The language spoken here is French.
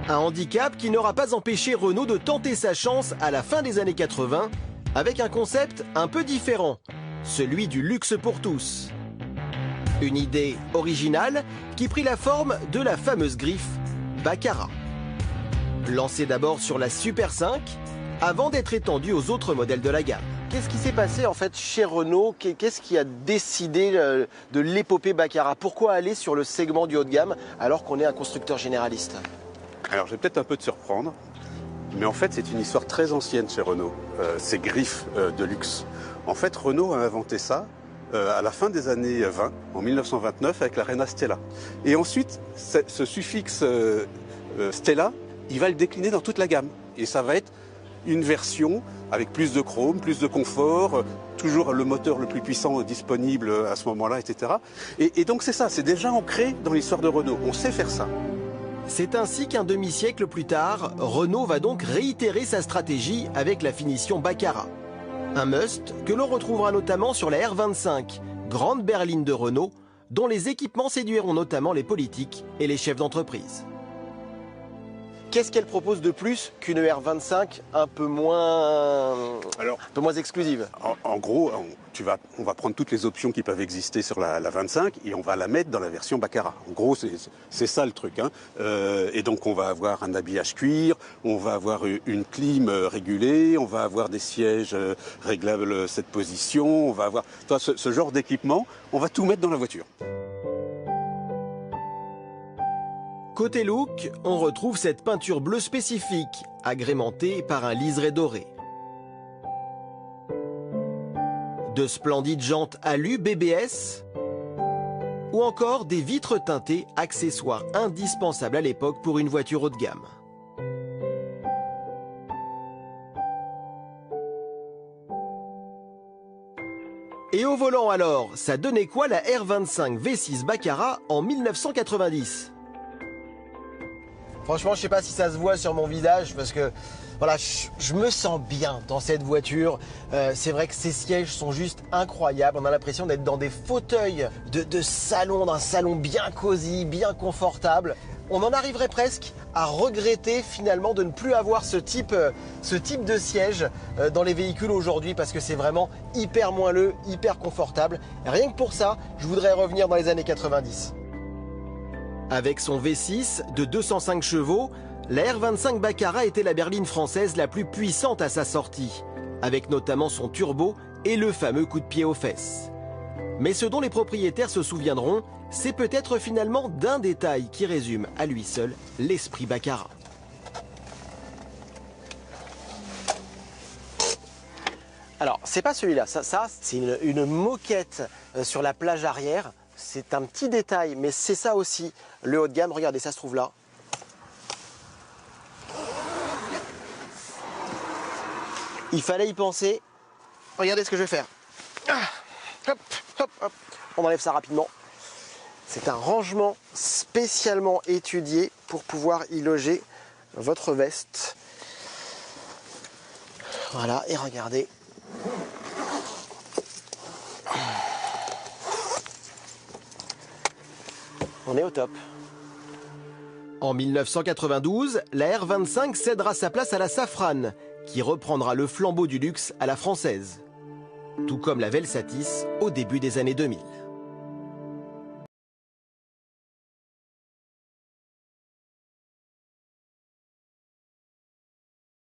Un handicap qui n'aura pas empêché Renault de tenter sa chance à la fin des années 80 avec un concept un peu différent, celui du luxe pour tous. Une idée originale qui prit la forme de la fameuse griffe Baccarat. Lancée d'abord sur la Super 5 avant d'être étendue aux autres modèles de la gamme. Qu'est-ce qui s'est passé en fait chez Renault? Qu'est-ce qui a décidé de l'épopée Baccarat? Pourquoi aller sur le segment du haut de gamme alors qu'on est un constructeur généraliste? Alors je vais peut-être un peu te surprendre, mais en fait c'est une histoire très ancienne chez Renault, ces griffes de luxe. En fait Renault a inventé ça à la fin des années 20, en 1929 avec la Reina Stella. Et ensuite ce suffixe Stella, il va le décliner dans toute la gamme. Et ça va être une version avec plus de chrome, plus de confort, toujours le moteur le plus puissant disponible à ce moment-là, etc. Et donc c'est ça, c'est déjà ancré dans l'histoire de Renault. On sait faire ça. C'est ainsi qu'un demi-siècle plus tard, Renault va donc réitérer sa stratégie avec la finition Baccarat. Un must que l'on retrouvera notamment sur la R25, grande berline de Renault, dont les équipements séduiront notamment les politiques et les chefs d'entreprise. Qu'est-ce qu'elle propose de plus qu'une R25 un peu moins exclusive? En gros, on va prendre toutes les options qui peuvent exister sur la 25 et on va la mettre dans la version Baccarat. En gros, c'est ça le truc. Hein. Et donc, on va avoir un habillage cuir, on va avoir une clim régulée, on va avoir des sièges réglables cette position, on va avoir ce genre d'équipement, on va tout mettre dans la voiture. Côté look, on retrouve cette peinture bleue spécifique, agrémentée par un liseré doré. De splendides jantes alu BBS, ou encore des vitres teintées, accessoires indispensables à l'époque pour une voiture haut de gamme. Et au volant alors, ça donnait quoi la R25 V6 Baccarat en 1990 ? Franchement, je sais pas si ça se voit sur mon visage parce que voilà, je me sens bien dans cette voiture. C'est vrai que ces sièges sont juste incroyables. On a l'impression d'être dans des fauteuils de salon, d'un salon bien cosy, bien confortable. On en arriverait presque à regretter finalement de ne plus avoir ce type de siège dans les véhicules aujourd'hui parce que c'est vraiment hyper moelleux, hyper confortable. Et rien que pour ça, je voudrais revenir dans les années 90. Avec son V6 de 205 chevaux, la R25 Baccarat était la berline française la plus puissante à sa sortie, avec notamment son turbo et le fameux coup de pied aux fesses. Mais ce dont les propriétaires se souviendront, c'est peut-être finalement d'un détail qui résume à lui seul l'esprit Baccarat. Alors, c'est pas celui-là, ça c'est une moquette sur la plage arrière. C'est un petit détail, mais c'est ça aussi, le haut de gamme. Regardez, ça se trouve là. Il fallait y penser. Regardez ce que je vais faire. Hop, hop, hop. On enlève ça rapidement. C'est un rangement spécialement étudié pour pouvoir y loger votre veste. Voilà, et regardez. On est au top. En 1992, la R25 cédera sa place à la Safrane, qui reprendra le flambeau du luxe à la française. Tout comme la Velsatis au début des années 2000.